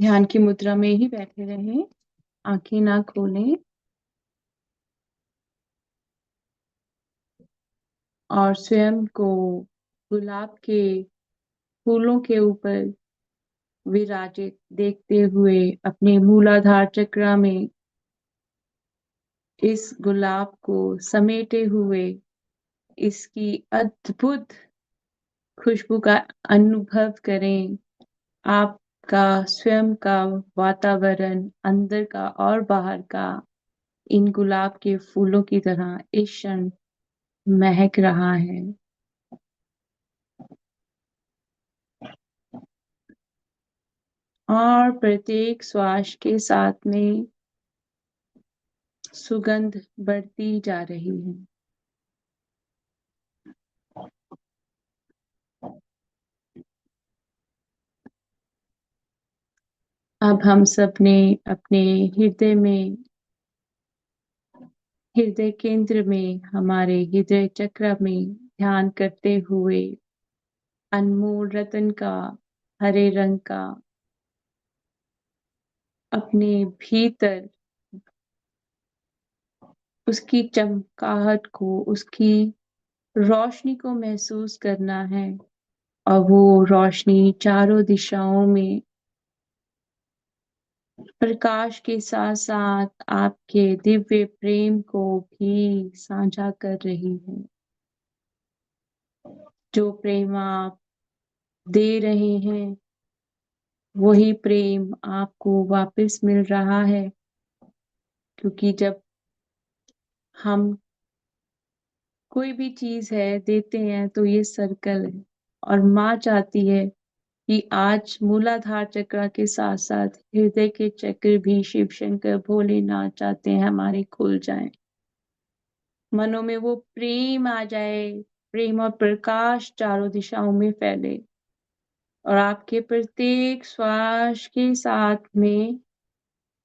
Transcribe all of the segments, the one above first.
ध्यान की मुद्रा में ही बैठे रहें, आंखें ना खोलें और स्वयं को गुलाब के फूलों के ऊपर विराजित देखते हुए अपने मूलाधार चक्र में इस गुलाब को समेटे हुए इसकी अद्भुत खुशबू का अनुभव करें। आपका स्वयं का वातावरण अंदर का और बाहर का इन गुलाब के फूलों की तरह इस क्षण महक रहा है। और प्रत्येक श्वास के साथ में सुगंध बढ़ती जा रही है। अब हम सब ने अपने हृदय में, हृदय केंद्र में, हमारे हृदय चक्र में ध्यान करते हुए अनमोल रतन का, हरे रंग का अपने भीतर उसकी चमकाहट को, उसकी रोशनी को महसूस करना है। और वो रोशनी चारों दिशाओं में प्रकाश के साथ साथ आपके दिव्य प्रेम को भी साझा कर रही है। जो प्रेम आप दे रहे हैं वही प्रेम आपको वापस मिल रहा है, क्योंकि जब हम कोई भी चीज है देते हैं तो ये सर्कल है। और माँ चाहती है कि आज मूलाधार चक्र के साथ साथ हृदय के चक्र भी शिव शंकर भोलेनाथ चाहते हैं हमारे खुल जाएं, मनों में वो प्रेम आ जाए, प्रेम और प्रकाश चारों दिशाओं में फैले और आपके प्रत्येक श्वास के साथ में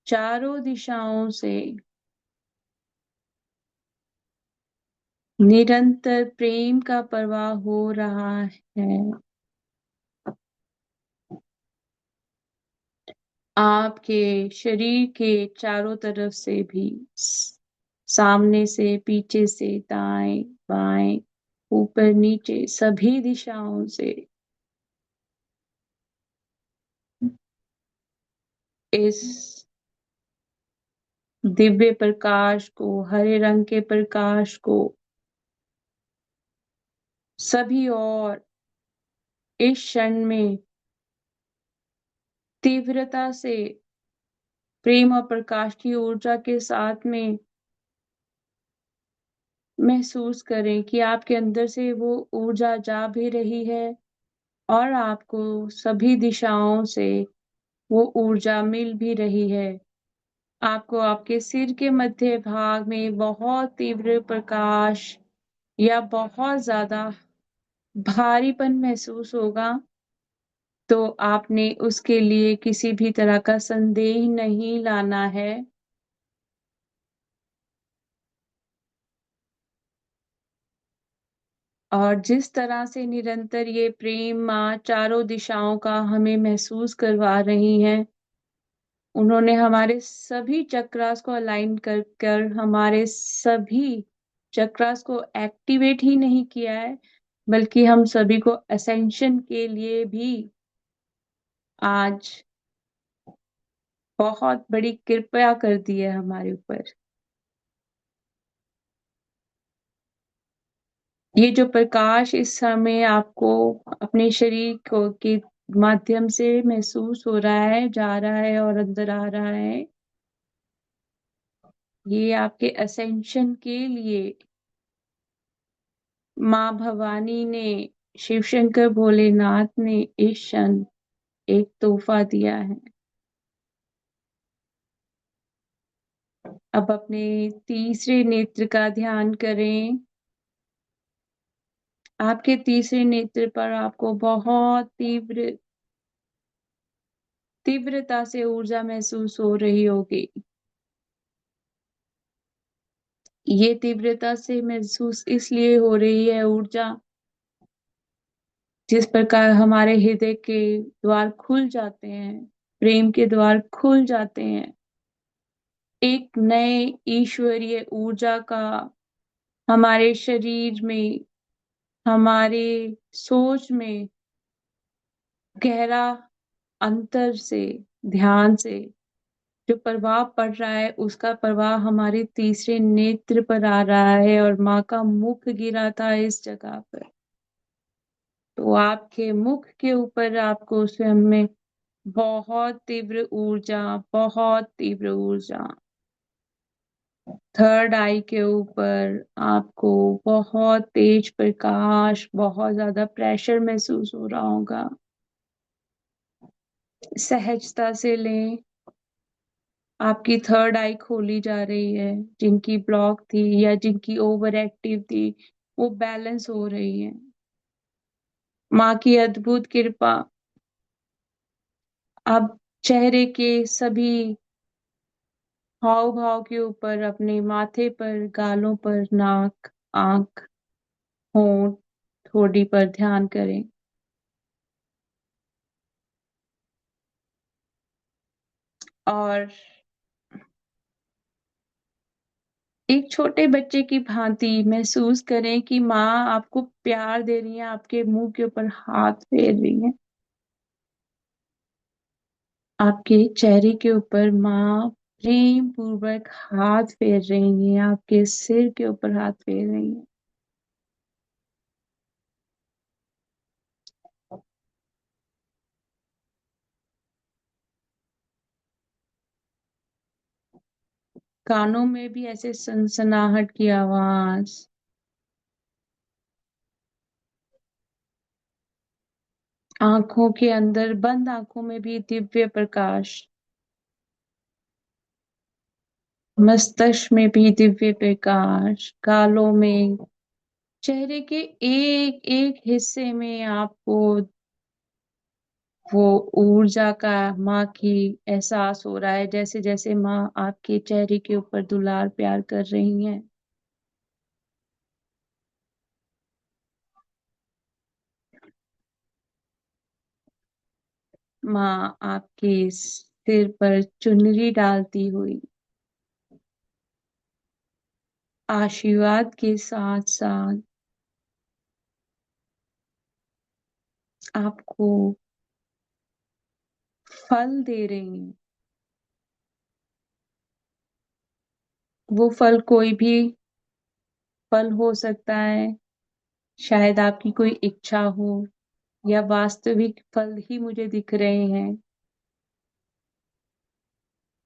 चारों दिशाओं से निरंतर प्रेम का प्रवाह हो रहा है। आपके शरीर के चारों तरफ से भी, सामने से, पीछे से, दाएं बाएं, ऊपर नीचे, सभी दिशाओं से इस दिव्य प्रकाश को, हरे रंग के प्रकाश को सभी और इस क्षण में तीव्रता से प्रेम और प्रकाश की ऊर्जा के साथ में महसूस करें कि आपके अंदर से वो ऊर्जा जा भी रही है और आपको सभी दिशाओं से वो ऊर्जा मिल भी रही है। आपको आपके सिर के मध्य भाग में बहुत तीव्र प्रकाश या बहुत ज्यादा भारीपन महसूस होगा, तो आपने उसके लिए किसी भी तरह का संदेह नहीं लाना है। और जिस तरह से निरंतर ये प्रेम माँ चारों दिशाओं का हमें महसूस करवा रही हैं, उन्होंने हमारे सभी चक्रास को अलाइन कर कर हमारे सभी चक्रास को एक्टिवेट ही नहीं किया है, बल्कि हम सभी को असेंशन के लिए भी आज बहुत बड़ी कृपया कर दी है हमारे ऊपर। ये जो प्रकाश इस समय आपको अपने शरीर को के माध्यम से महसूस हो रहा है, जा रहा है और अंदर आ रहा है, ये आपके असेंशन के लिए माँ भवानी ने, शिव शंकर भोलेनाथ ने इस क्षण एक तोहफा दिया है। अब अपने तीसरे नेत्र का ध्यान करें। आपके तीसरे नेत्र पर आपको बहुत तीव्रता से ऊर्जा महसूस हो रही होगी। ये तीव्रता से महसूस इसलिए हो रही है ऊर्जा, जिस प्रकार हमारे हृदय के द्वार खुल जाते हैं प्रेम के द्वार खुल जाते हैं। एक नए ईश्वरीय ऊर्जा का हमारे शरीर में, हमारे सोच में गहरा अंतर से, ध्यान से जो प्रभाव पड़ रहा है, उसका प्रभाव हमारे तीसरे नेत्र पर आ रहा है और माँ का मुख गिरा था इस जगह पर। तो आपके मुख के ऊपर आपको स्वयं में बहुत तीव्र ऊर्जा, बहुत तीव्र ऊर्जा, थर्ड आई के ऊपर आपको बहुत तेज प्रकाश, बहुत ज्यादा प्रेशर महसूस हो रहा होगा। सहजता से लें। आपकी थर्ड आई खोली जा रही है। जिनकी ब्लॉक थी या जिनकी ओवर एक्टिव थी, वो बैलेंस हो रही है। माँ की अद्भुत कृपा। अब चेहरे के सभी हाव भाव के ऊपर, अपने माथे पर, गालों पर, नाक, आंख, होंठ, ठोड़ी पर ध्यान करें। और एक छोटे बच्चे की भांति महसूस करें कि माँ आपको प्यार दे रही है, आपके मुंह के ऊपर हाथ फेर रही है। आपके चेहरे के ऊपर माँ प्रेम पूर्वक हाथ फेर रही है, आपके सिर के ऊपर हाथ फेर रही है। कानों में भी ऐसे सनसनाहट की आवाज। आंखों के अंदर, बंद आंखों में भी दिव्य प्रकाश। मस्तिष्क में भी दिव्य प्रकाश। गालों में, चेहरे के एक एक हिस्से में आपको वो ऊर्जा का, माँ की एहसास हो रहा है, जैसे जैसे माँ आपके चेहरे के ऊपर दुलार प्यार कर रही हैं। माँ आपके सिर पर चुनरी डालती हुई आशीर्वाद के साथ साथ आपको फल दे रही हैं। वो फल कोई भी फल हो सकता है। शायद आपकी कोई इच्छा हो, या वास्तविक फल ही मुझे दिख रहे हैं।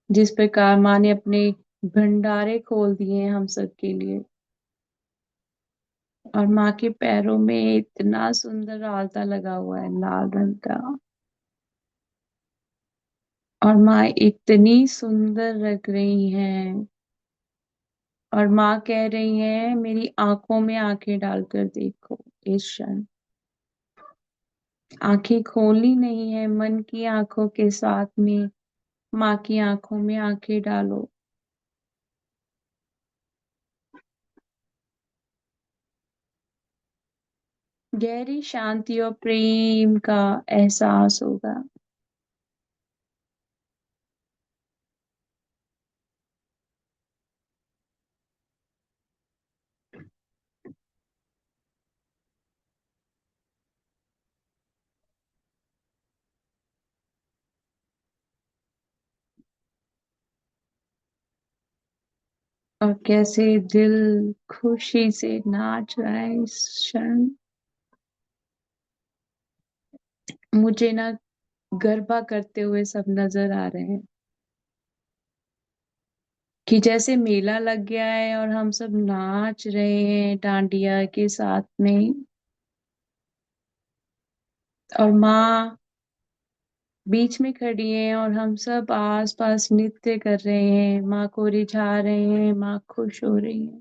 जिस प्रकार माँ ने अपने भंडारे खोल दिए हैं हम सबके लिए। और माँ के पैरों में इतना सुंदर आलता लगा हुआ है, लाल रंग का। और माँ इतनी सुंदर लग रही हैं। और माँ कह रही है, मेरी आंखों में आंखें डालकर देखो इस क्षण। आंखें खोलनी नहीं है, मन की आंखों के साथ में माँ की आंखों में आंखें डालो। गहरी शांति और प्रेम का एहसास होगा। और कैसे दिल खुशी से नाच रहा है इस क्षण। मुझे ना गरबा करते हुए सब नजर आ रहे हैं, कि जैसे मेला लग गया है और हम सब नाच रहे हैं डांडिया के साथ में। और माँ बीच में खड़ी है और हम सब आस पास नृत्य कर रहे हैं, माँ को रिझा रहे हैं, माँ खुश हो रही है।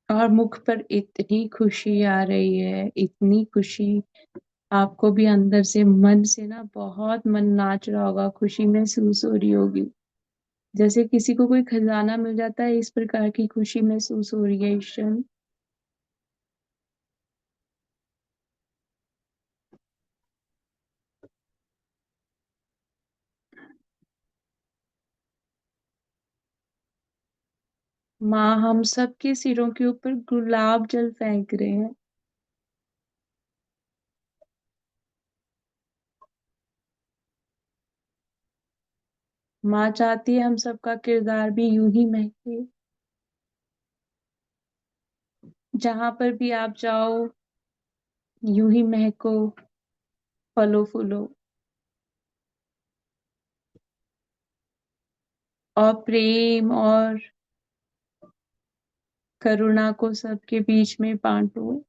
और मुख पर इतनी खुशी आ रही है, इतनी खुशी आपको भी अंदर से मन से ना बहुत मन नाच रहा होगा, खुशी महसूस हो रही होगी। जैसे किसी को कोई खजाना मिल जाता है, इस प्रकार की खुशी महसूस हो रही है इस क्षण। माँ हम सबके सिरों के ऊपर गुलाब जल फेंक रहे हैं। माँ चाहती है हम सबका किरदार भी यूं ही महके। जहां पर भी आप जाओ, यूं ही महको, फलो फूलो। और प्रेम और करुणा को सबके बीच में बांटो।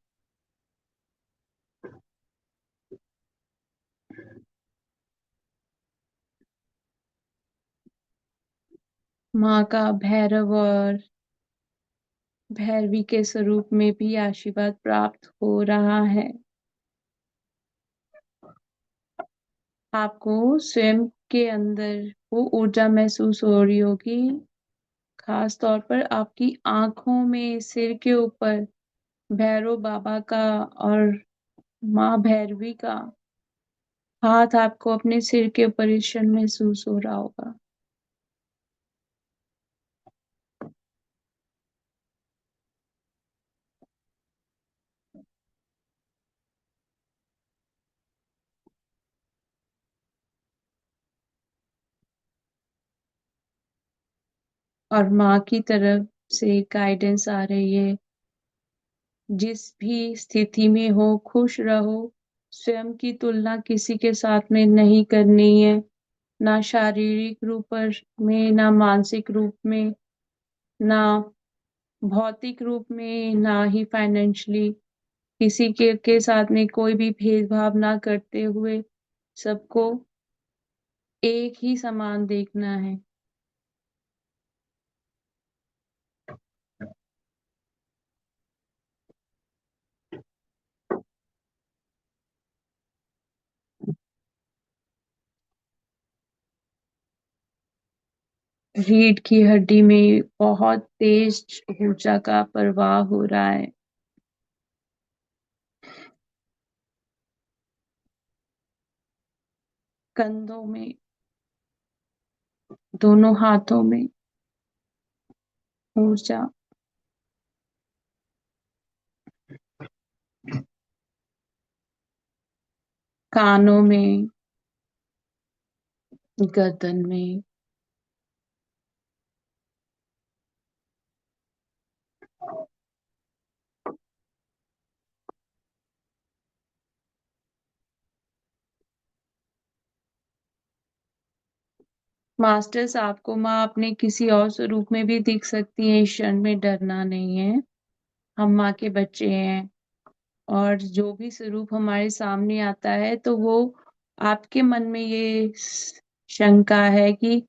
माँ का भैरव और भैरवी के स्वरूप में भी आशीर्वाद प्राप्त हो रहा है। आपको स्वयं के अंदर वो ऊर्जा महसूस हो रही होगी, खास तौर पर आपकी आंखों में, सिर के ऊपर भैरव बाबा का और माँ भैरवी का हाथ आपको अपने सिर के ऊपर इस क्षण महसूस हो रहा होगा। और माँ की तरफ से गाइडेंस आ रही है, जिस भी स्थिति में हो खुश रहो। स्वयं की तुलना किसी के साथ में नहीं करनी है, ना शारीरिक में, ना मानसिक रूप में, ना भौतिक रूप में, ना ही फाइनेंशियली। किसी के साथ में कोई भी भेदभाव ना करते हुए सबको एक ही समान देखना है। रीढ़ की हड्डी में बहुत तेज ऊर्जा का प्रवाह हो रहा है। कंधों में, दोनों हाथों में ऊर्जा, कानों में, गर्दन में। मास्टर्स आपको माँ अपने किसी और स्वरूप में भी दिख सकती है, इस क्षण में डरना नहीं है। हम माँ के बच्चे हैं, और जो भी स्वरूप हमारे सामने आता है तो वो आपके मन में ये शंका है कि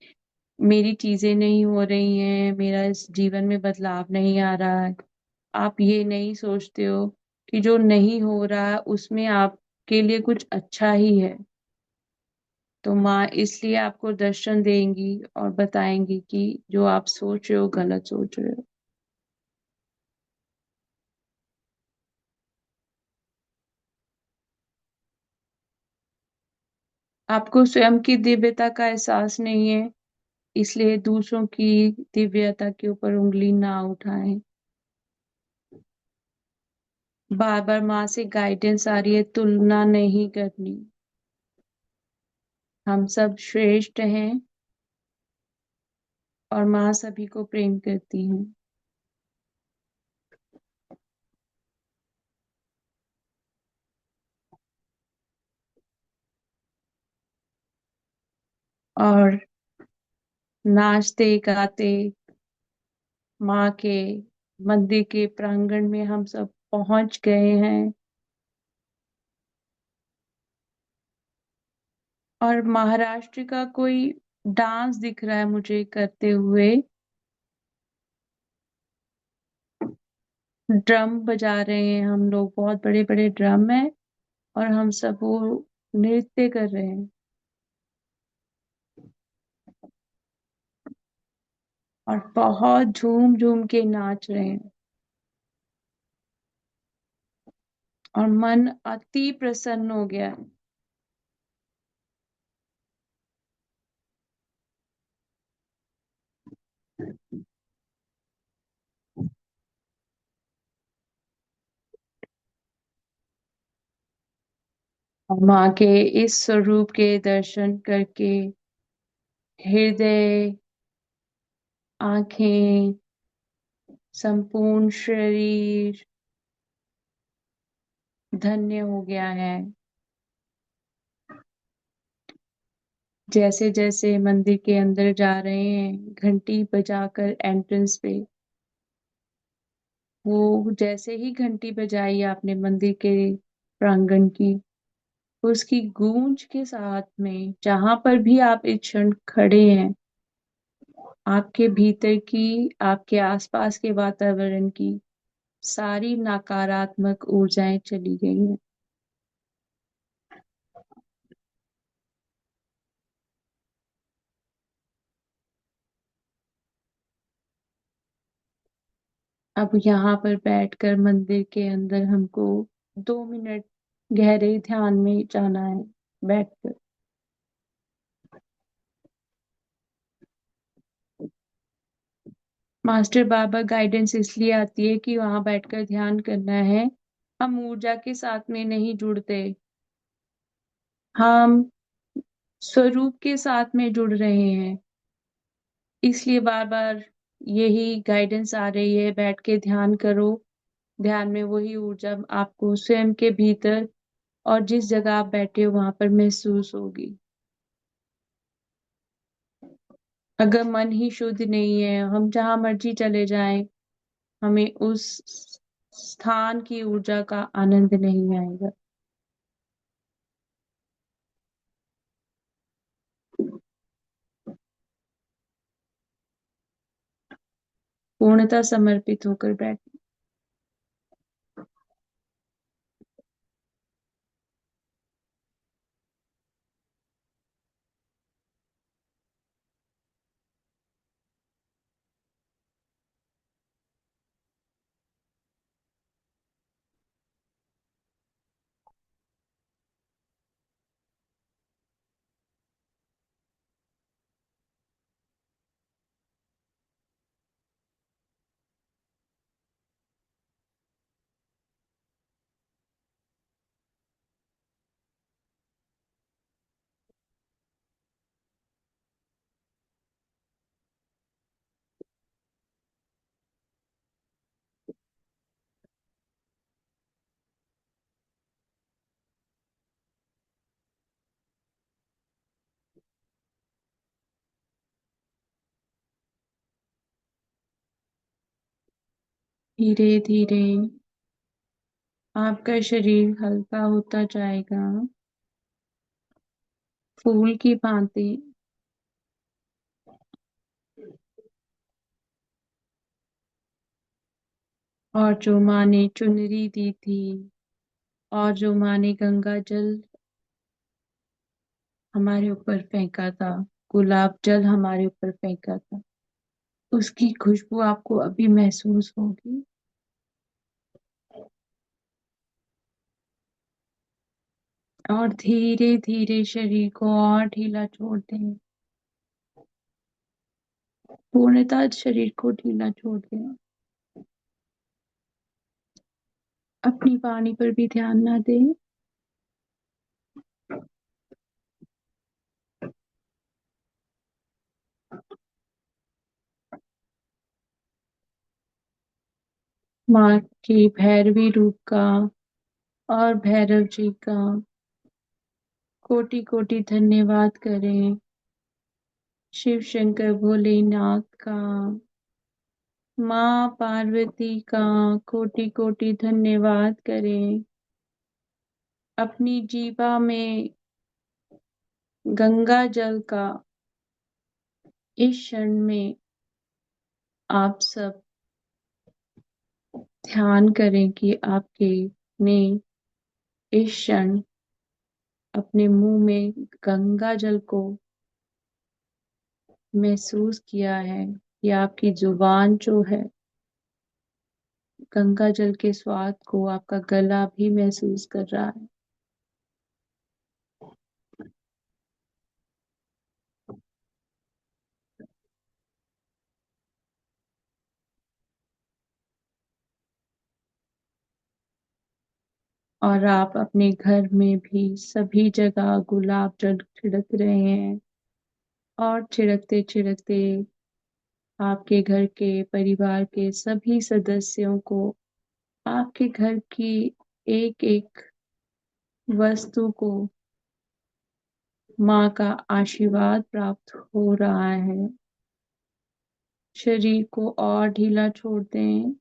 मेरी चीजें नहीं हो रही हैं, मेरा इस जीवन में बदलाव नहीं आ रहा है। आप ये नहीं सोचते हो कि जो नहीं हो रहा है उसमें आपके लिए कुछ अच्छा ही है। तो माँ इसलिए आपको दर्शन देंगी और बताएंगी कि जो आप सोच रहे हो गलत सोच रहे हो। आपको स्वयं की दिव्यता का एहसास नहीं है, इसलिए दूसरों की दिव्यता के ऊपर उंगली ना उठाएं। बार बार माँ से गाइडेंस आ रही है, तुलना नहीं करनी। हम सब श्रेष्ठ हैं, और माँ सभी को प्रेम करती है। और नाचते गाते माँ के मंदिर के प्रांगण में हम सब पहुंच गए हैं। और महाराष्ट्र का कोई डांस दिख रहा है मुझे करते हुए। ड्रम बजा रहे हैं हम लोग, बहुत बड़े बड़े ड्रम है। और हम सब वो नृत्य कर रहे हैं और बहुत झूम झूम के नाच रहे हैं और मन अति प्रसन्न हो गया है। और माँ के इस स्वरूप के दर्शन करके हृदय, आंखें, संपूर्ण शरीर धन्य हो गया है। जैसे जैसे मंदिर के अंदर जा रहे हैं, घंटी बजाकर एंट्रेंस पे, वो जैसे ही घंटी बजाई आपने मंदिर के प्रांगण की, उसकी गूंज के साथ में जहां पर भी आप इस क्षण खड़े हैं, आपके भीतर की, आपके आसपास के वातावरण की सारी नकारात्मक ऊर्जाएं चली गई हैं। अब यहाँ पर बैठकर मंदिर के अंदर हमको 2 मिनट गहरे ध्यान में जाना है, बैठकर। मास्टर बाबा गाइडेंस इसलिए आती है कि वहां बैठकर ध्यान करना है। हम ऊर्जा के साथ में नहीं जुड़ते, हम स्वरूप के साथ में जुड़ रहे हैं। इसलिए बार बार यही गाइडेंस आ रही है, बैठ के ध्यान करो। ध्यान में वही ऊर्जा आपको स्वयं के भीतर और जिस जगह आप बैठे हो वहां पर महसूस होगी। अगर मन ही शुद्ध नहीं है, हम जहां मर्जी चले जाएं, हमें उस स्थान की ऊर्जा का आनंद नहीं आएगा। पूर्णतः समर्पित होकर बैठ। धीरे धीरे आपका शरीर हल्का होता जाएगा, फूल की भांति। और जो माँ ने चुनरी दी थी और जो माँ ने गंगा जल हमारे ऊपर फेंका था, गुलाब जल हमारे ऊपर फेंका था, उसकी खुशबू आपको अभी महसूस होगी। और धीरे धीरे शरीर को और ढीला छोड़ दें, पूर्णतः शरीर को ढीला छोड़ दें। अपनी वाणी पर भी ध्यान ना दें। माँ की भैरवी रूप का और भैरव जी का कोटि कोटि धन्यवाद करें। शिव शंकर भोलेनाथ का, माँ पार्वती का कोटि कोटि धन्यवाद करें। अपनी जीवा में गंगा जल का इस क्षण में आप सब ध्यान करें कि आपके ने इस क्षण अपने मुंह में गंगा जल को महसूस किया है, या आपकी जुबान जो है गंगा जल के स्वाद को, आपका गला भी महसूस कर रहा है। और आप अपने घर में भी सभी जगह गुलाब जल छिड़क रहे हैं, और छिड़कते छिड़कते आपके घर के परिवार के सभी सदस्यों को आपके घर की एक एक वस्तु को माँ का आशीर्वाद प्राप्त हो रहा है। शरीर को और ढीला छोड़ दें।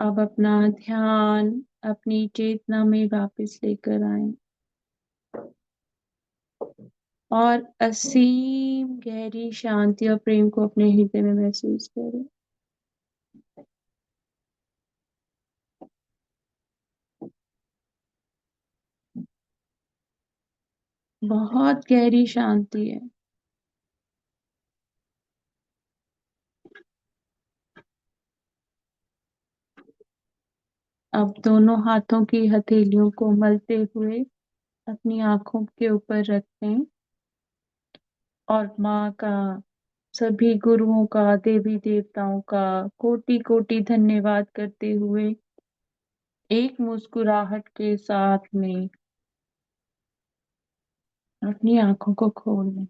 अब अपना ध्यान अपनी चेतना में वापस लेकर आए, और असीम गहरी शांति और प्रेम को अपने हृदय में महसूस करें। बहुत गहरी शांति है। अब दोनों हाथों की हथेलियों को मलते हुए अपनी आंखों के ऊपर रखें, और माँ का, सभी गुरुओं का, देवी देवताओं का कोटि कोटि धन्यवाद करते हुए एक मुस्कुराहट के साथ में अपनी आंखों को खोल लें।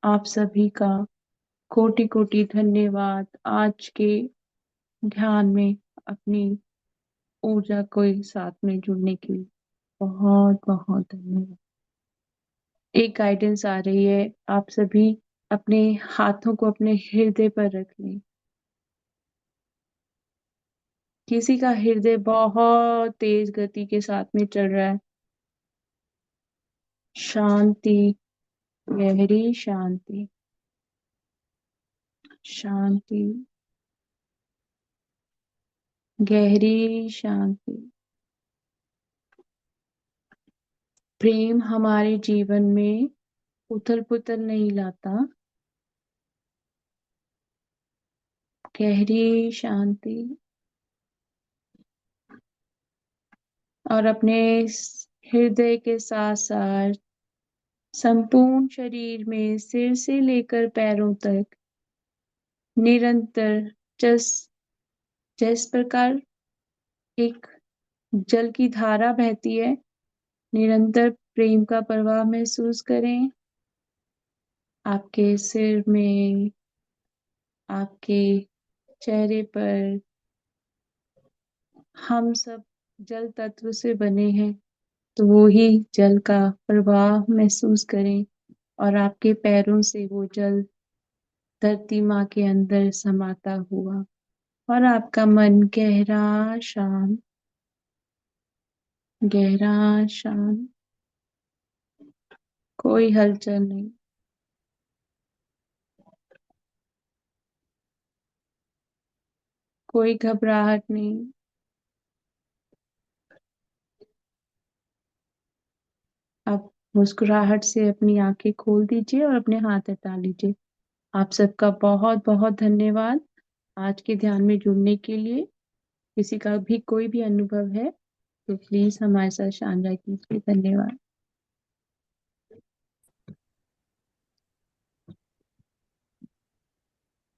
आप सभी का कोटि कोटि धन्यवाद आज के ध्यान में अपनी ऊर्जा को साथ में जुड़ने के लिए। बहुत बहुत धन्यवाद। एक गाइडेंस आ रही है, आप सभी अपने हाथों को अपने हृदय पर रख लें। किसी का हृदय बहुत तेज गति के साथ में चल रहा है। शांति, गहरी शांति, शांति, गहरी शांति। प्रेम हमारे जीवन में उथल पुथल नहीं लाता। गहरी शांति। और अपने हृदय के साथ साथ संपूर्ण शरीर में, सिर से लेकर पैरों तक निरंतर, जिस जिस प्रकार एक जल की धारा बहती है, निरंतर प्रेम का प्रवाह महसूस करें। आपके सिर में, आपके चेहरे पर। हम सब जल तत्व से बने हैं, तो वो ही जल का प्रवाह महसूस करें, और आपके पैरों से वो जल धरती माँ के अंदर समाता हुआ, और आपका मन गहरा शांत, गहरा शांत। कोई हलचल नहीं, कोई घबराहट नहीं। आप मुस्कुराहट से अपनी आंखें खोल दीजिए और अपने हाथ हटा लीजिए। आप सबका बहुत बहुत धन्यवाद आज के ध्यान में जुड़ने के लिए। किसी का भी कोई भी अनुभव है तो प्लीज हमारे साथ साझा कीजिए। धन्यवाद।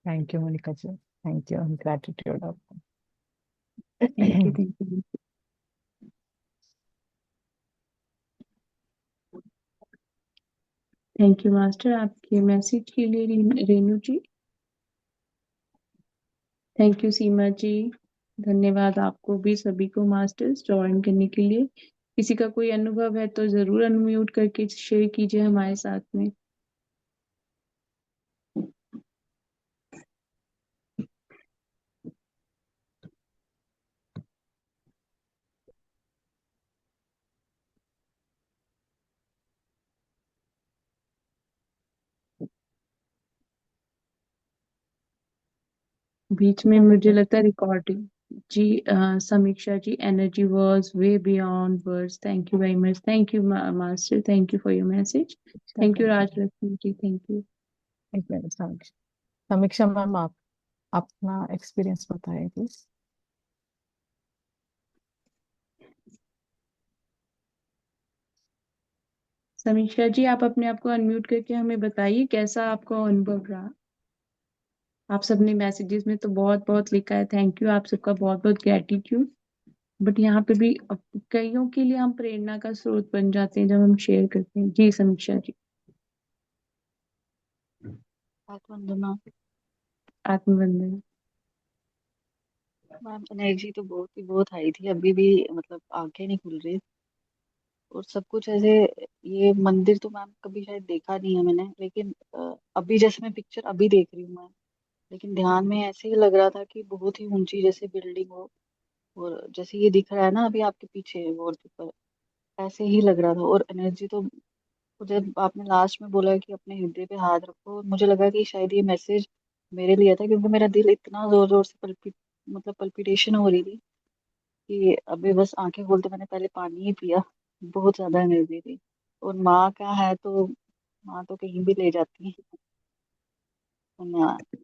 Thank you Monica ji, thank you, gratitude आपको। Thank you, thank you. Thank you master, आपके मैसेज के लिए रेनू जी। Thank you Seema ji. धन्यवाद आपको भी, सभी को मास्टर्स ज्वाइन करने के लिए। किसी का कोई अनुभव है तो जरूर अनम्यूट करके शेयर कीजिए हमारे साथ में। बीच में मुझे लगता है recording ji Samiksha ji, energy was way beyond words, thank you very much, thank you master, thank you for your message, thank you चलो, राजलक्ष्मी जी, थैंक यू। एक मिनट। समीक्षा, समीक्षा मैम, आप अपना एक्सपीरियंस बताइए प्लीज। समीक्षा जी, आप अपने आप को अनम्यूट करके हमें बताइए कैसा आपका अनुभव रहा। आप सबने मैसेजेस में तो बहुत बहुत लिखा है, थैंक यू, आप सबका बहुत बहुत ग्रेटिट्यूड। बट यहाँ पे भी कईयों के लिए हम प्रेरणा का स्रोत बन जाते हैं जब हम शेयर करते हैं। जी समीक्षा जी। आत्मवंदना। आत्मवंदन। मैम, एनर्जी तो बहुत हाई थी, अभी भी मतलब आंखें नहीं खुल रही। और सब कुछ ऐसे, ये मंदिर तो मैम कभी शायद देखा नहीं है मैंने, लेकिन अभी जैसे मैं पिक्चर अभी देख रही हूँ मैं, लेकिन ध्यान में ऐसे ही लग रहा था कि बहुत ही ऊंची जैसे बिल्डिंग हो। और जैसे ये दिख रहा है ना अभी आपके पीछे वॉल पेपर, ऐसे ही लग रहा था। और एनर्जी तो, जब आपने लास्ट में बोला कि अपने हृदय पे हाथ रखो, मुझे लगा कि शायद ये मैसेज मेरे लिए था, क्योंकि मेरा दिल इतना जोर जोर से मतलब पल्पिटेशन हो रही थी कि अभी बस आंखें खोलते मैंने पहले पानी ही पिया। बहुत ज्यादा एनर्जी थी। और माँ का है तो, माँ तो कहीं भी ले जाती है। धन्यवाद।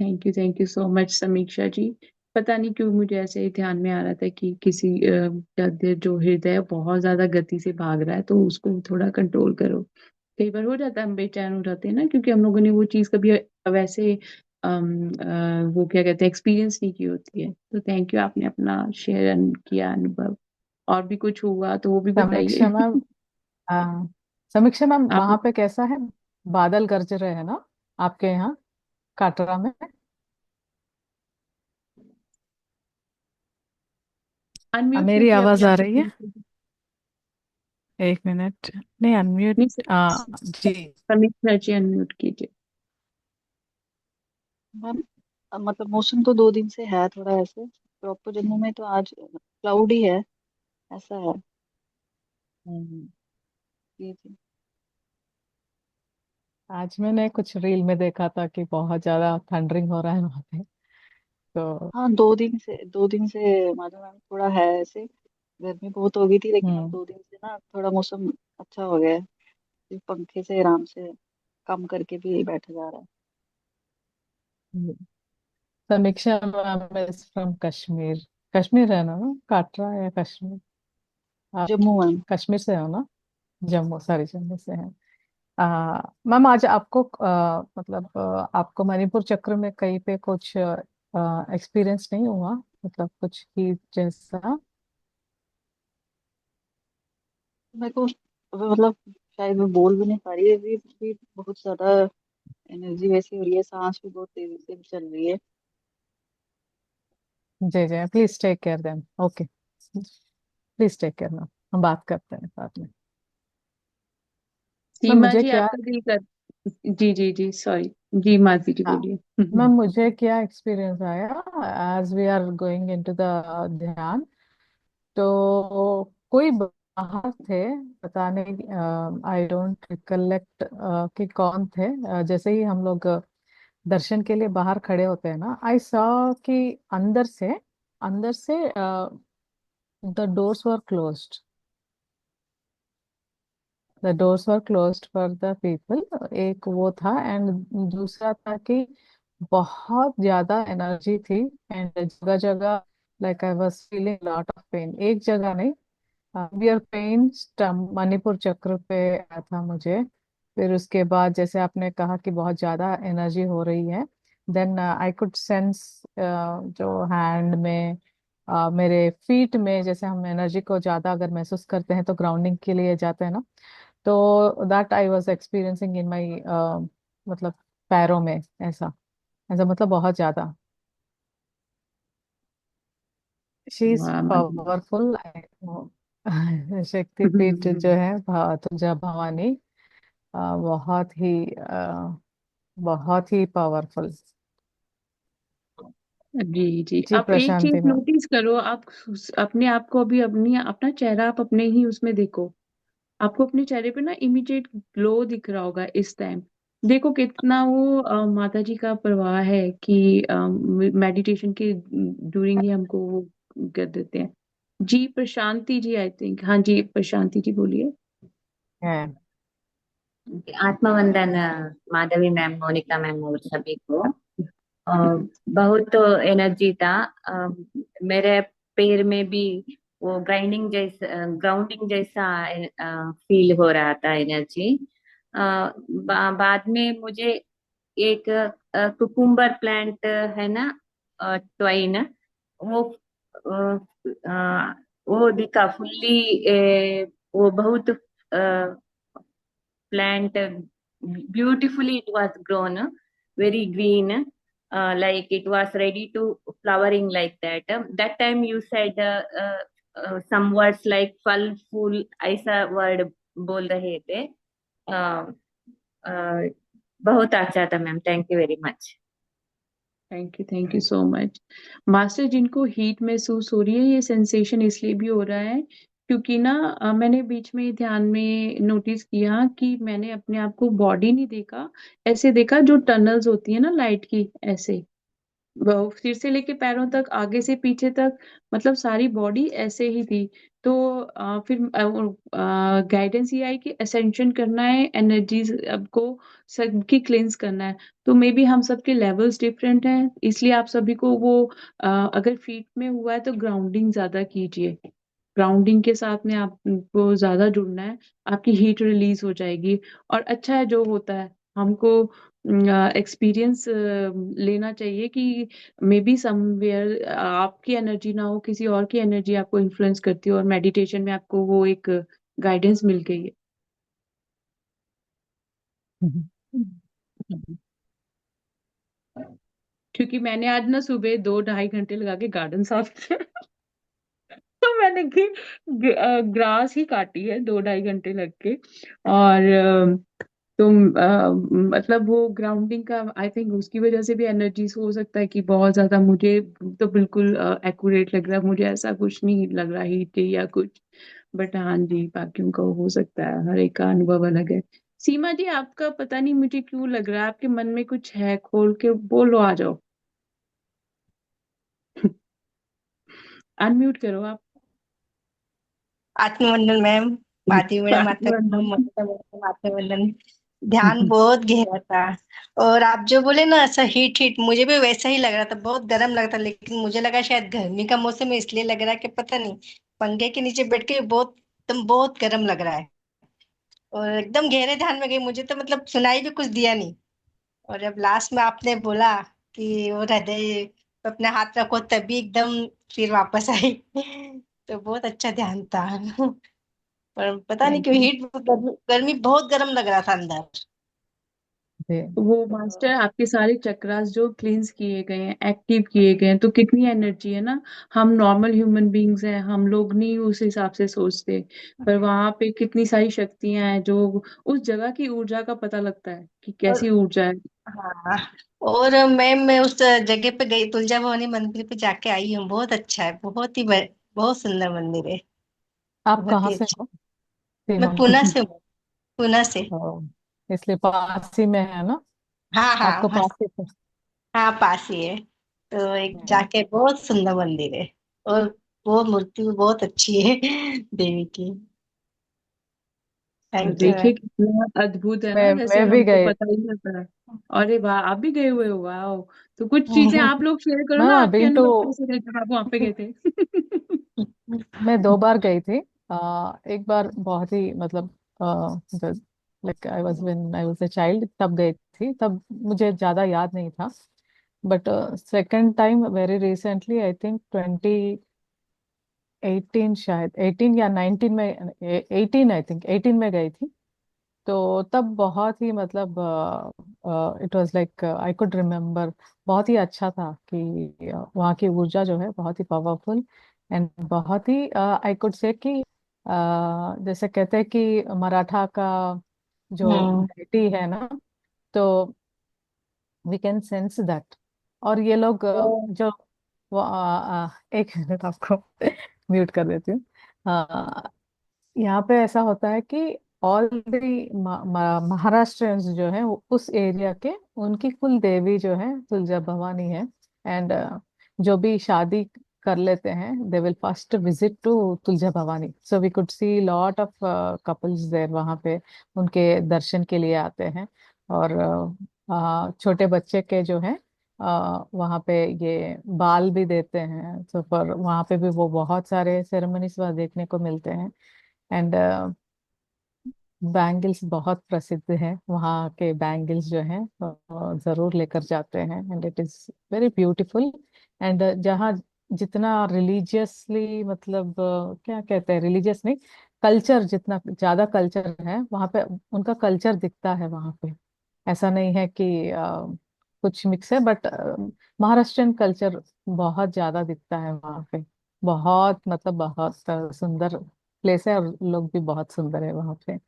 थैंक यू सो मच समीक्षा जी। पता नहीं क्यों मुझे ऐसे ही ध्यान में आ रहा था कि किसी का जो हृदय बहुत ज्यादा गति से भाग रहा है, तो उसको थोड़ा कंट्रोल करो। कई बार हो जाता है, हम बेचैन हो जाते हैं ना, क्योंकि हम लोगों ने वो चीज कभी वैसे वो क्या कहते हैं, एक्सपीरियंस नहीं की होती है। तो थैंक यू, आपने अपना शेयर किया अनुभव। और भी कुछ हुआ तो वो भी समीक्षा बताइए। मैम, आ, समीक्षा मैम, आप वहां पे कैसा है? बादल गरज रहे हैं ना आपके यहाँ, काटरा में? अनम्यूट मेरी करके आवाज अपने आप आ को रही है? please- एक मिनट। नहीं, अनम्यूट। नहीं जी। समीक्षा जी, अनम्यूट कीजिए। मैम, मतलब मौसम तो 2 दिन से है थोड़ा ऐसे, प्रॉपर जम्मू में तो आज क्लाउडी है, ऐसा है। हम्म। जी जी। आज मैंने कुछ रील में देखा था कि बहुत ज्यादा थंडरिंग हो रहा है वहां पे। तो हाँ, 2 दिन से माधव मैम थोड़ा है ऐसे। गर्मी बहुत हो गई थी, लेकिन अब हम्म। 2 दिन से ना थोड़ा मौसम अच्छा हो गया है। सिर्फ पंखे से आराम से कम करके भी बैठा जा रहा है। हम्म। समीक्षा ma'am is from Kashmir. Kashmir है ना? काटरा या कश्मीर? आप जम्मू मैम। कश्मीर से हो ना? जम्मू, सॉरी, जम्मू से है। मैम, आज आपको मतलब आपको मणिपुर चक्र में कहीं पे कुछ एक्सपीरियंस नहीं हुआ? मतलब कुछ ही जैसा? मेरे को मतलब, शायद मैं बोल भी नहीं पा रही, अभी भी बहुत ज्यादा एनर्जी वैसी हो रही है, सांस भी बहुत तेजी से चल रही है। जी जी, please take care them. Okay, please take care ma'am. हम बात करते हैं साथ में। मैम सीमा मुझे जी, क्या आपका दिल कर। जी जी जी, सॉरी। जी माधवी जी हाँ बोलिए। मैम, मुझे क्या एक्सपीरियंस आया as we are going into the ध्यान। तो कोई बाहर थे, पता नहीं, आई डोंट रिकलेक्ट कि कौन थे। जैसे ही हम लोग दर्शन के लिए बाहर खड़े होते हैं ना, आई सॉ कि अंदर से the doors were closed. The doors were closed for the people. एक वो था, एंड दूसरा था कि बहुत ज्यादा एनर्जी थी। एंड जगह जगह, like I was feeling lot of pain. एक जगह नहीं, बियर पेन मणिपुर चक्र पे आया था मुझे। फिर उसके बाद जैसे आपने कहा कि बहुत ज्यादा एनर्जी हो रही है, देन आई कुड सेंस जो हैंड में, मेरे फीट में, जैसे हम एनर्जी को ज्यादा अगर महसूस करते हैं तो ग्राउंडिंग के लिए जाते हैं ना, तो दैट आई वाज एक्सपीरियंसिंग इन माई, मतलब पैरों में। ऐसा ऐसा मतलब बहुत ज्यादा। शी इज वाह माधवी। पावरफुल। शक्तिपीठ जो है तुंजा भवानी, बहुत ही पावरफुल। जी जी, जी आप एक चीज प्रशांति मैम। नोटिस करो, आप अपने आप को अभी अपनी अपना चेहरा आप अपने ही उसमें देखो। आपको अपने चेहरे पे ना इमीडिएट ग्लो दिख रहा होगा इस टाइम। देखो कितना वो माता जी का प्रवाह है कि मेडिटेशन के ड्यूरिंग ही हमको वो कर देते हैं। जी प्रशांति जी, आई थिंक, हाँ जी प्रशांति जी बोलिए। है। आत्मवंदन माधवी मैम, मोनिका मैम और सभी को। अ, बहुत एनर्जी था। मेरे पैर में भी वो ग्राउंडिंग जैसा फील हो रहा था, एनर्जी। बाद में मुझे एक कुकुम्बर प्लांट है ना, ट्वाइन, वो वो दिखा फुल्ली। वो बहुत plant, beautifully it was grown, very green, like it was ready to flowering like that. That time you said some words like फल फूल ऐसा वर्ड बोल रहे थे। uh, uh, बहुत अच्छा था ma'am, thank you very much. Thank you so much. Master, जिनको heat महसूस हो रही है, ये सेंसेशन इसलिए भी हो रहा है क्योंकि ना मैंने बीच में ध्यान में नोटिस किया कि मैंने अपने आप को बॉडी नहीं देखा, ऐसे देखा जो टनल्स होती है ना लाइट की, ऐसे वो सिर से लेके पैरों तक, आगे से पीछे तक, मतलब सारी बॉडी ऐसे ही थी। तो फिर गाइडेंस ये आई कि असेंशन करना है, एनर्जीज को सबकी क्लेंस करना है। तो मे बी हम सबके लेवल्स डिफरेंट हैं, इसलिए आप सभी को वो अगर फीट में हुआ है तो ग्राउंडिंग ज्यादा कीजिए। ग्राउंडिंग के साथ में आपको ज्यादा जुड़ना है, आपकी हीट रिलीज हो जाएगी। और अच्छा है जो होता है, हमको एक्सपीरियंस लेना चाहिए कि मे बी समवेयर आपकी एनर्जी ना हो, किसी और की एनर्जी आपको इन्फ्लुएंस करती हो, और मेडिटेशन में आपको वो एक गाइडेंस मिल गई है। क्योंकि मैंने आज ना सुबह 2-2.5 घंटे लगा के गार्डन साफ किया। तो मैंने ग्रास ही काटी है 2-2.5 घंटे लग के। और तो मतलब वो ग्राउंडिंग का आई थिंक उसकी वजह से भी एनर्जीज हो सकता है कि बहुत ज्यादा, मुझे तो बिल्कुल एक्यूरेट लग रहा है, मुझे ऐसा कुछ नहीं लग रहा हीट या कुछ। बट हाँ जी, बाकियों का हो सकता है, हर एक का अनुभव अलग है। सीमा जी, आपका पता नहीं मुझे क्यों लग रहा है आपके मन में कुछ है, खोल के बोलो, आ जाओ। अनम्यूट करो आप। आत्मवंदन मैम, माधवी मैडम, आत्मबंधन। आत्मवंदन। ध्यान बहुत गहरा था। और आप जो बोले ना ऐसा हीट हीट, मुझे भी वैसा ही लग रहा था, बहुत गर्म लग रहा था, लेकिन मुझे लगा शायद गर्मी का मौसम है इसलिए लग रहा है कि पता नहीं, पंखे के नीचे बैठ के बहुत एकदम बहुत गर्म लग रहा है। और एकदम गहरे ध्यान में गई, मुझे तो मतलब सुनाई भी कुछ दिया नहीं। और जब लास्ट में आपने बोला कि वो हृदय पे अपने हाथ रखो, तभी एकदम फिर वापस आई। तो बहुत अच्छा ध्यान था। पर पता नहीं थैंक क्यों यू। हीट, गर्मी गर्मी बहुत गर्म लग रहा था अंदर। जी। वो तो मास्टर आपके सारे चक्रास जो क्लींस किए गए हैं, एक्टिव किए गए हैं, तो कितनी एनर्जी है ना। हम नॉर्मल ह्यूमन बींग्स हैं, हम लोग नहीं उस हिसाब से सोचते, पर वहां पे कितनी सारी शक्तियां हैं जो उस जगह की ऊर्जा का पता लगता है कि और कैसी ऊर्जा है। हाँ, और मैं उस जगह पे गई, तुलजा भवानी मंदिर पे जाके आई हूँ, बहुत अच्छा है, बहुत ही बहुत सुंदर मंदिर है, आप बहुत कहाँ ही से अच्छा। हो, मैं सीमा? पुणे से हूँ, पुणे से। तो इसलिए पास ही में है ना, हाँ हाँ आपको हाँ। पास ही पे। हाँ, पास ही है। तो एक हम्म। जाके बहुत सुंदर मंदिर है। और वो मूर्ति भी बहुत अच्छी है, देवी की। और थैंक यू। देखिए कितना अद्भुत है ना, जैसे मैं भी हमको गई। पता ही नहीं चला। अरे वाह, आप भी गए हुए हो, वाह। तो कुछ चीजें आप लोग शेयर करो ना, मैं आपके बीन टू अनुभव कैसे रहे जब आप वहां पे गए थे। मैं 2 बार गई थी। एक बार बहुत ही मतलब like I was when I was a child, तब गई थी, तब मुझे ज्यादा याद नहीं था। But second time very recently, I think 2018, शायद 18 या 19 में, 18 आई थिंक 18 में गई थी। तो तब बहुत ही मतलब it was like I could remember, बहुत ही अच्छा था कि वहाँ की ऊर्जा जो है बहुत ही पावरफुल, एंड बहुत ही आई कुड से कि जैसे कहते हैं कि मराठा का जो हम्म। डेटी है ना, तो वी कैन सेंस दैट। और ये लोग जो एक मिनट आपको म्यूट कर देती हूँ। यहाँ पे ऐसा होता है कि ऑल द महाराष्ट्रियंस जो है उस एरिया के, उनकी कुल देवी जो है तुलजा भवानी है। एंड जो भी शादी कर लेते हैं, they will first visit to Tulja Bhavani. So we could see lot of couples there, वहाँ पे उनके दर्शन के लिए आते हैं। और छोटे बच्चे के जो है वहाँ पे ये बाल भी देते हैं, तो पर वहाँ पे भी वो बहुत सारे सेरेमनीज वहाँ देखने को मिलते हैं। एंड बैंगल्स बहुत प्रसिद्ध है, वहाँ के बैंगल्स जो हैं जरूर लेकर जाते हैं। And it is very beautiful. And जहाँ जितना रिलीजियसली, मतलब क्या कहते हैं, रिलीजियस नहीं, कल्चर, जितना ज्यादा कल्चर है वहाँ पे, उनका कल्चर दिखता है वहाँ पे। ऐसा नहीं है कि कुछ मिक्स है, बट महाराष्ट्रियन कल्चर बहुत ज्यादा दिखता है वहाँ पे। बहुत, मतलब बहुत सुंदर प्लेस है, और लोग भी बहुत सुंदर है वहाँ पे।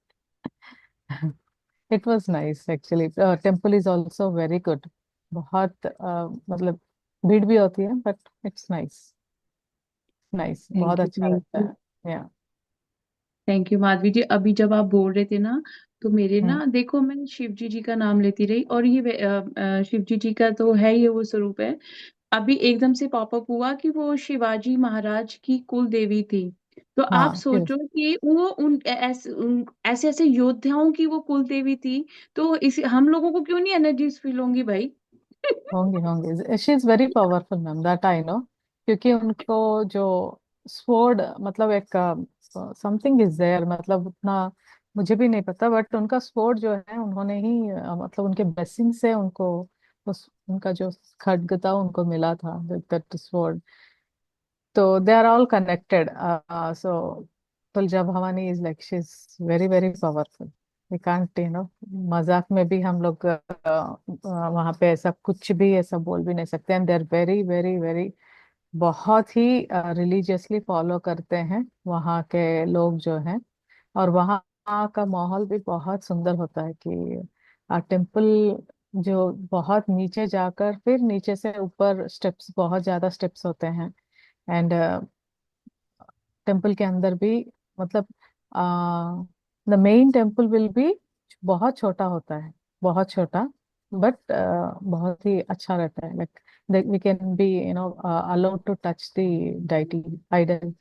It was nice actually. Temple is also very good. बहुत मतलब भीड़ भी होती है, बट इट्स नाइस। नाइस, बहुत थैंक यू, अच्छा थैंक रहता यू। है। या थैंक यू माधवी जी। अभी जब आप बोल रहे थे ना, तो मेरे हम्म। ना, देखो मैं शिव जी का नाम लेती रही, और ये शिव जी का तो है ही, वो स्वरूप है। अभी एकदम से पॉपअप हुआ कि वो शिवाजी महाराज की कुल देवी थी। तो आप हाँ, शिव। सोचो कि वो ऐसे ऐसे योद्धाओं की वो कुल देवी थी। तो इस हम लोगों को क्यों नहीं एनर्जीज फील होंगी भाई? होंगे होंगे, she is very powerful ma'am, that I know. क्योंकि उनको जो स्वॉर्ड, मतलब एक समथिंग इज देयर, मतलब उतना मुझे भी नहीं पता, बट उनका स्वॉर्ड जो है, उन्होंने ही मतलब उनके ब्लेसिंग से उनको उस उनका जो खड्ग था उनको मिला था, दैट स्वॉर्ड। तो they are all connected. So Tulja Bhavani is like, she is very very powerful. We can't, मजाक में भी हम लोग वहां पे ऐसा कुछ भी ऐसा बोल भी नहीं सकते। And they are very very very, बहुत ही रिलीजियसली फॉलो करते हैं वहाँ के लोग जो हैं। और वहाँ का माहौल भी बहुत सुंदर होता है कि टेम्पल जो बहुत नीचे जाकर, फिर नीचे से ऊपर स्टेप्स, बहुत ज्यादा स्टेप्स होते हैं। एंड टेम्पल के अंदर भी, मतलब the main temple will be बहुत छोटा होता है, बहुत छोटा। बट बहुत ही अच्छा रहता है, like we can be allowed to touch the deity idol.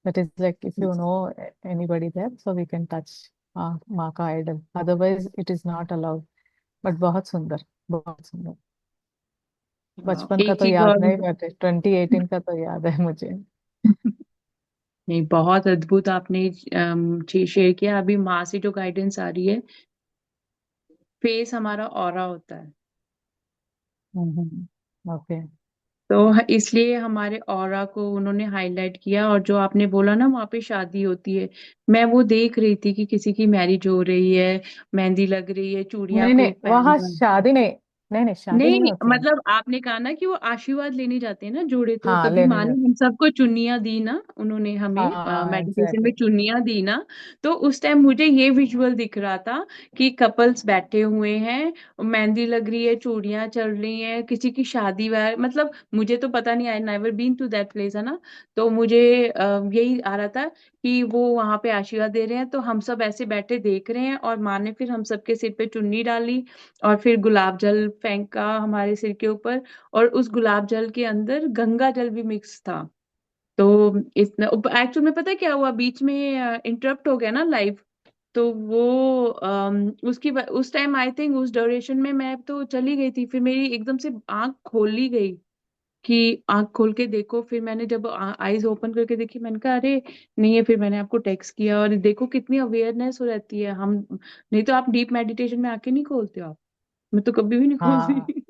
That is like, if you know anybody there, so we can touch माँ का idol, otherwise it is not allowed. But बहुत सुंदर, बहुत सुंदर। बचपन का एक तो चीज याद और। नहीं, बट 2018 का तो याद है मुझे। नहीं, बहुत अद्भुत आपने शेयर किया। अभी माँ से जो गाइडेंस आ रही है, फेस हमारा ऑरा होता है। ओके। तो इसलिए हमारे ऑरा को उन्होंने हाईलाइट किया। और जो आपने बोला ना, वहाँ पे शादी होती है, मैं वो देख रही थी कि किसी की मैरिज हो रही है, मेहंदी लग रही है, चूड़ियां नहीं नहीं, खूब पहन वहाँ कर। शादी नहीं, नहीं नहीं, शादी नहीं, नहीं होती है। मतलब आपने कहा ना कि वो आशीर्वाद लेने जाते हैं ना जोड़े, तो हाँ, तभी लेने माँ ने जाते। हम सबको चुन्नियां दी ना, उन्होंने हमें हाँ, मेडिटेशन में एग्जैक्टली। चुन्नियां दी ना। तो उस टाइम मुझे ये विजुअल दिख रहा था कि कपल्स बैठे हुए हैं, मेहंदी लग रही है, चूड़ियां चल रही हैं, किसी की शादी वाह, मतलब मुझे तो पता नहीं, I never been to that place है ना। तो मुझे यही आ रहा था कि वो वहां पे आशीर्वाद दे रहे हैं, तो हम सब ऐसे बैठे देख रहे हैं, और माँ ने फिर हम सबके सिर पे चुन्नी डाली, और फिर गुलाब जल फेंका हमारे सिर के ऊपर। और उस गुलाब जल के अंदर गंगा जल भी मिक्स था। तो इतना एक्चुअल में पता है क्या हुआ, बीच में इंटरप्ट हो गया ना लाइव। तो वो उस टाइम आई थिंक उस ड्यूरेशन में मैं तो चली गई थी, फिर मेरी एकदम से आंख खोली गई कि आंख खोल के देखो। फिर मैंने जब आईज ओपन करके देखी, मैंने कहा अरे नहीं है। फिर मैंने आपको टेक्स्ट किया, और देखो कितनी अवेयरनेस हो रहती है हम। नहीं तो आप डीप मेडिटेशन में आके नहीं खोलते हो आप। मैं तो कभी भी नहीं हाँ, खोलती।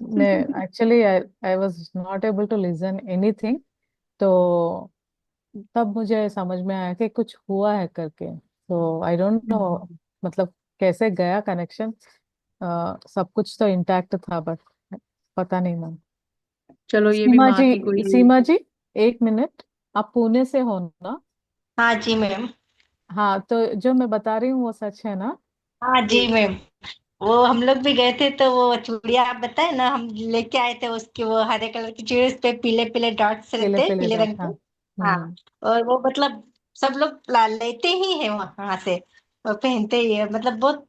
नहीं, actually I I was not able to listen anything. तो तब मुझे समझ में आया कि कुछ हुआ है करके। तो आई डोंट नो, मतलब कैसे गया कनेक्शन। सब कुछ तो इंटैक्ट था, बट पता नहीं मैम। चलो, ये भी सीमा माँ जी, की कोई। सीमा जी, एक मिनट। आप पुणे से हो ना? हाँ जी मैम। हाँ, तो जो मैं बता रही हूँ वो सच है ना? हाँ जी मैम। वो हम लोग भी गए थे, तो वो चूड़िया आप बताए ना, हम लेके आए थे उसकी, वो हरे कलर की चूड़ी, उस पे पीले पीले डॉट्स पहले रहते हैं, पहले पीले डॉट, रंग हाँ। के। हाँ। और वो मतलब सब लोग ला लेते ही है वहां से, और पहनते ही है, मतलब बहुत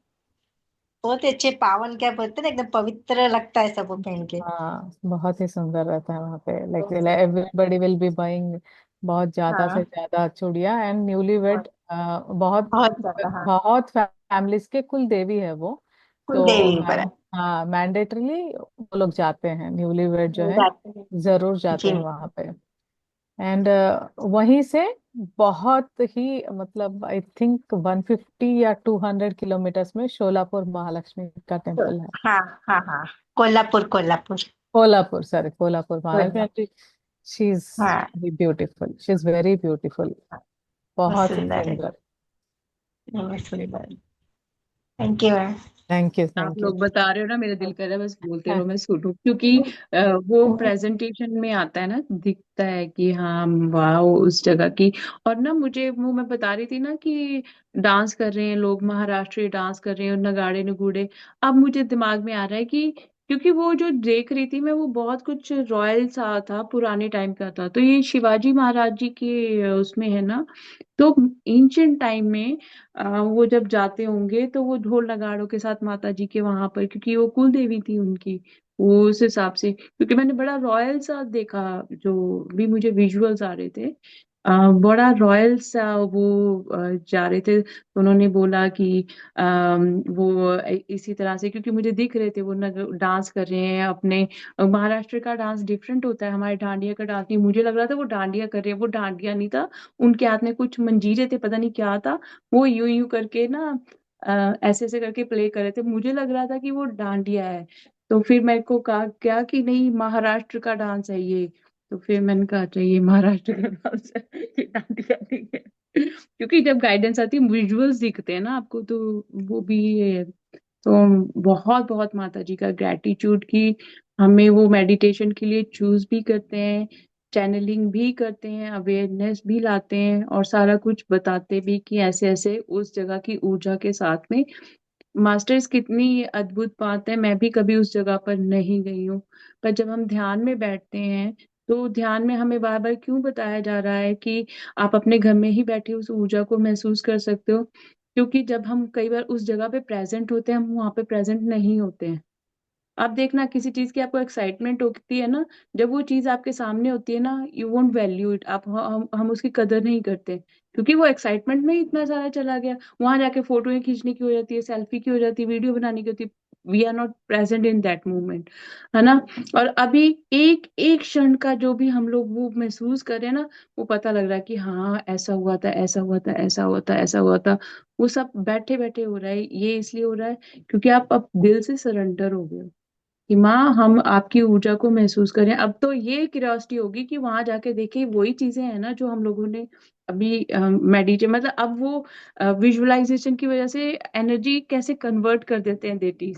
बहुत ही अच्छे, पावन क्या बोलते हैं ना, एकदम पवित्र लगता है सब वो पहन के। हाँ, बहुत ही सुंदर रहता है वहाँ पे, लाइक बहुत सुंदर। एवरीबडी विल बी बाइंग बहुत ज्यादा से हाँ, ज्यादा चूड़ियां, एंड न्यूली वेड, बहुत बहुत बहुत ज्यादा, हाँ। बहुत फैमिलीज के कुल देवी है वो। कुल तो देवी पर है। हाँ, मैंडेटरली वो लोग जाते हैं, न्यूली वेड जो है जाते हैं। जरूर जाते जी। हैं वहाँ पे। एंड वहीं से बहुत ही, मतलब आई थिंक 150 या 200 किलोमीटर्स में शोलापुर महालक्ष्मी का तो, टेम्पल है। हाँ हाँ हाँ, Kolhapur Kolhapur. Kolhapur, sorry, Kolhapur Kolhapur. Mahalakshmi. She is हाँ, beautiful, she is very beautiful, बहुत बहुत ही सुंदर है, सुंदर। बहुत सुंदर। Thank you ma'am. Thank you, आप थैंक यू। लोग बता रहे हो ना, मेरा दिल कर रहा है बस बोलते रहो, मैं सुनूं, क्योंकि वो प्रेजेंटेशन में आता है ना, दिखता है कि हाँ वाह उस जगह की। और ना मुझे वो मैं बता रही थी ना कि डांस कर रहे हैं लोग, महाराष्ट्रीय डांस कर रहे हैं, और नगाड़े नगूड़े। अब मुझे दिमाग में आ रहा है कि क्योंकि वो जो देख रही थी मैं, वो बहुत कुछ रॉयल सा था, पुराने टाइम का था, तो ये शिवाजी महाराज जी के उसमें है ना। तो एंशियंट टाइम में वो जब जाते होंगे तो वो ढोल नगाड़ों के साथ माता जी के वहां पर, क्योंकि वो कुल देवी थी उनकी, वो उस हिसाब से, क्योंकि मैंने बड़ा रॉयल सा देखा, जो भी मुझे विजुअल्स आ रहे थे, बड़ा रॉयल सा वो जा रहे थे, तो उन्होंने बोला कि वो इसी तरह से, क्योंकि मुझे दिख रहे थे वो डांस कर रहे हैं अपने। महाराष्ट्र का डांस डिफरेंट होता है, हमारे डांडिया का डांस नहीं, मुझे लग रहा था वो डांडिया कर रहे हैं, वो डांडिया नहीं था। उनके हाथ में कुछ मंजीरे थे, पता नहीं क्या था, वो यूं यूं करके ना ऐसे ऐसे करके प्ले कर रहे थे, मुझे लग रहा था कि वो डांडिया है। तो फिर मेरे को कहा क्या कि नहीं, महाराष्ट्र का डांस है ये। तो फिर मैंने कहा अच्छा ये महाराष्ट्र का डांस है, ये डांडिया नहीं है। क्योंकि जब गाइडेंस आती है, विजुअल्स दिखते हैं ना आपको, तो वो भी है। तो बहुत बहुत माता जी का ग्रेटिट्यूड कि हमें वो मेडिटेशन के लिए चूज भी करते हैं, चैनलिंग भी करते हैं, अवेयरनेस भी लाते हैं, और सारा कुछ बताते भी कि ऐसे ऐसे उस जगह की ऊर्जा के साथ में। मास्टर्स कितनी अद्भुत बात है, मैं भी कभी उस जगह पर नहीं गई हूँ, पर जब हम ध्यान में बैठते हैं, तो ध्यान में हमें बार बार क्यों बताया जा रहा है कि आप अपने घर में ही बैठे उस ऊर्जा को महसूस कर सकते हो, क्योंकि जब हम कई बार उस जगह पे प्रेजेंट होते हैं, हम वहां पे प्रेजेंट नहीं होते हैं। आप देखना, किसी चीज की आपको एक्साइटमेंट होती है ना, जब वो चीज आपके सामने होती है ना, यू वोंट वैल्यू इट, आप हम उसकी कदर नहीं करते, क्योंकि वो एक्साइटमेंट में ही इतना सारा चला गया। वहां जाके फोटो खींचने की हो जाती है, सेल्फी की हो जाती है, वीडियो बनाने की होती है, we are not present in that moment, है ना। और अभी एक एक क्षण का जो भी हम लोग वो महसूस कर रहे हैं ना, वो पता लग रहा है कि हाँ ऐसा हुआ था, ऐसा हुआ था, ऐसा हुआ था, ऐसा हुआ था। वो सब बैठे बैठे हो रहा है, ये इसलिए हो रहा है क्योंकि आप अब दिल से सरेंडर हो गए हो कि माँ हम आपकी ऊर्जा को महसूस करें। अब तो ये क्यूरियोसिटी होगी कि वहां जाके देखें वही चीजें हैं ना जो हम लोगों ने अभी मेडिटेट, मतलब अब वो विजुअलाइजेशन की वजह से एनर्जी कैसे कन्वर्ट कर देते हैं देटीज,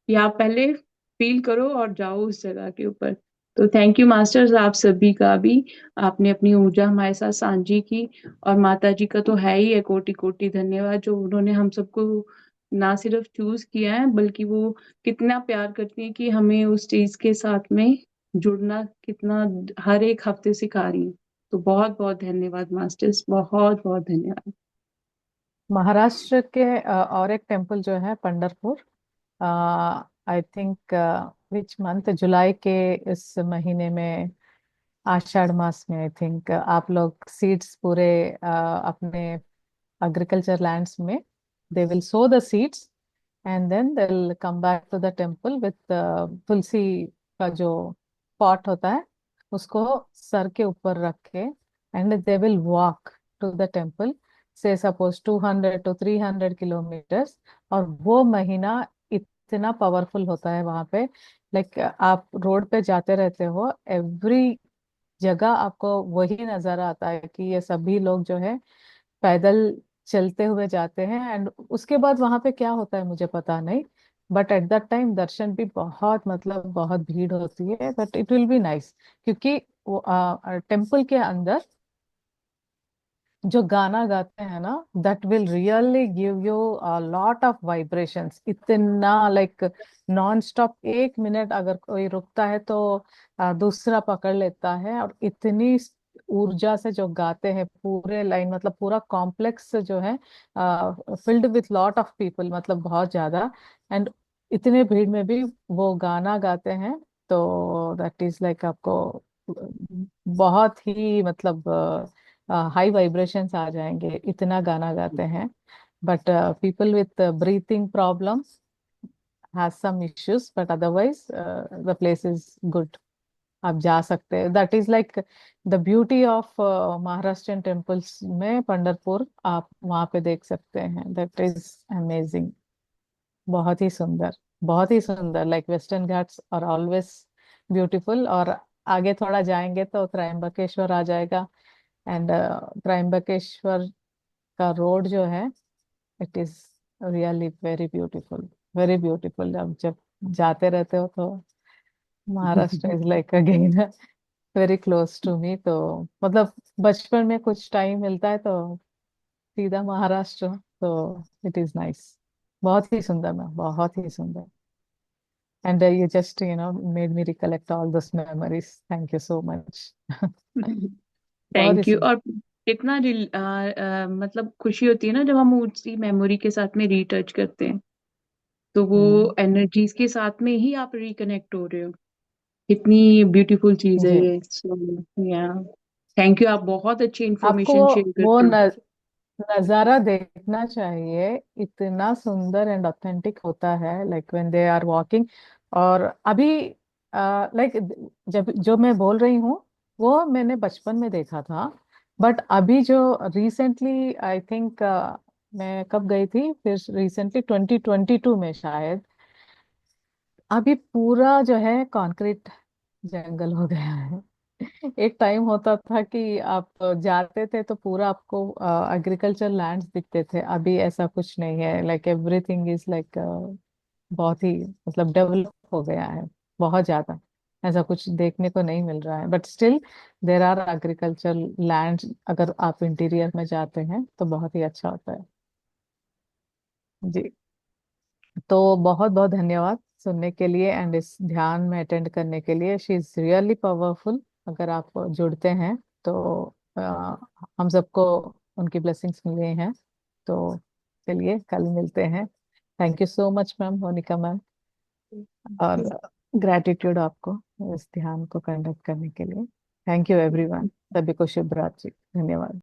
कि आप पहले फील करो और जाओ उस जगह के ऊपर। तो थैंक यू मास्टर्स, आप सभी का भी, आपने अपनी ऊर्जा हमारे साथ साझी की। और माता जी का तो है ही है कोटि कोटि धन्यवाद, जो उन्होंने हम सबको ना सिर्फ चूज किया है, बल्कि वो कितना प्यार करती है कि हमें उस चीज के साथ में जुड़ना कितना हर एक हफ्ते सिखा रही है। तो बहुत बहुत धन्यवाद मास्टर्स, बहुत बहुत धन्यवाद। महाराष्ट्र के और एक टेम्पल जो है Pandharpur, I think which month, जुलाई के इस महीने में, आषाढ़ मास में, आई थिंक आप लोग सीड्स पूरे अपने एग्रीकल्चर लैंड्स में, they will sow the seeds, and then they will come back to the temple with tulsi का जो पॉट होता है, उसको सर के ऊपर रख के, and they will walk to the temple, say suppose 200 to 300 kilometres. और वो महीना इतना पावरफुल होता है वहां पे, लाइक आप रोड पे जाते रहते हो, एवरी जगह आपको वही नजर आता है कि ये सभी लोग जो है पैदल चलते हुए जाते हैं। एंड उसके बाद वहां पे क्या होता है मुझे पता नहीं, बट एट दैट टाइम दर्शन भी बहुत, मतलब बहुत भीड़ होती है, but it will be nice, क्योंकि वो टेम्पल के अंदर जो गाना गाते हैं ना, that will really give you a lot of vibrations, इतना लाइक नॉन स्टॉप, 1 मिनट अगर कोई रुकता है तो दूसरा पकड़ लेता है, और इतनी ऊर्जा से जो गाते हैं पूरे लाइन, मतलब पूरा कॉम्प्लेक्स जो है filled with lot of people, मतलब बहुत ज्यादा, एंड इतने भीड़ में भी वो गाना गाते हैं। तो दैट इज लाइक आपको बहुत ही मतलब हाई वाइब्रेशंस आ जाएंगे, इतना गाना गाते हैं। But people with breathing problems has some issues, but otherwise the place is good. आप जा सकते हैं, that is like the beauty of Maharashtrian temples में पंढरपुर, आप वहाँ पे देख सकते हैं, दैट इज अमेजिंग। बहुत ही सुंदर, बहुत ही सुंदर, like Western Ghats are always beautiful. और आगे थोड़ा जाएंगे तो त्रयंबकेश्वर आ जाएगा, एंड त्रयंबकेश्वर का रोड जो है, it is really very beautiful, very beautiful. अब जब जाते रहते हो तो Maharashtra is like again very close to me. तो मतलब बचपन में कुछ टाइम मिलता है तो सीधा महाराष्ट्र, तो इट इज नाइस। बहुत ही सुंदर मैम, बहुत ही सुंदर। And you just made me recollect all this memories, thank you so much. बहुत ही थैंक यू। सुंदर। और कितना मतलब खुशी होती है ना जब हम उसी मेमोरी के साथ में रीटच करते हैं, तो वो हम्म, एनर्जीज के साथ में ही आप रिकनेक्ट हो रहे हो। कितनी ब्यूटीफुल चीज है जी। ये। सो या थैंक यू, आप बहुत अच्छी आपको इंफॉर्मेशन शेयर वो करते हो। नजारा देखना चाहिए, इतना सुंदर एंड ऑथेंटिक होता है, like when they are walking. और अभी लाइक जब जो मैं बोल रही हूँ वो मैंने बचपन में देखा था, बट अभी जो रिसेंटली आई थिंक मैं कब गई थी फिर रिसेंटली 2022 में शायद, अभी पूरा जो है कंक्रीट जंगल हो गया है। एक टाइम होता था कि आप जाते थे तो पूरा आपको एग्रीकल्चर लैंड्स दिखते थे, अभी ऐसा कुछ नहीं है, लाइक एवरीथिंग इज लाइक बहुत ही मतलब डेवलप हो गया है बहुत ज्यादा। ऐसा कुछ देखने को नहीं मिल रहा है, but still there are agriculture lands, अगर आप इंटीरियर में जाते हैं तो बहुत ही अच्छा होता है। जी। तो बहुत बहुत धन्यवाद सुनने के लिए एंड इस ध्यान में अटेंड करने के लिए, शी इज रियली पावरफुल। अगर आप जुड़ते हैं तो हम सबको उनकी ब्लेसिंग्स मिले हैं। तो चलिए कल मिलते हैं। Thank you so much ma'am, Monika ma'am, और ग्रैटिट्यूड आपको इस ध्यान को कंडक्ट करने के लिए। थैंक यू एवरीवन, सभी को शुभ रात्रि, धन्यवाद।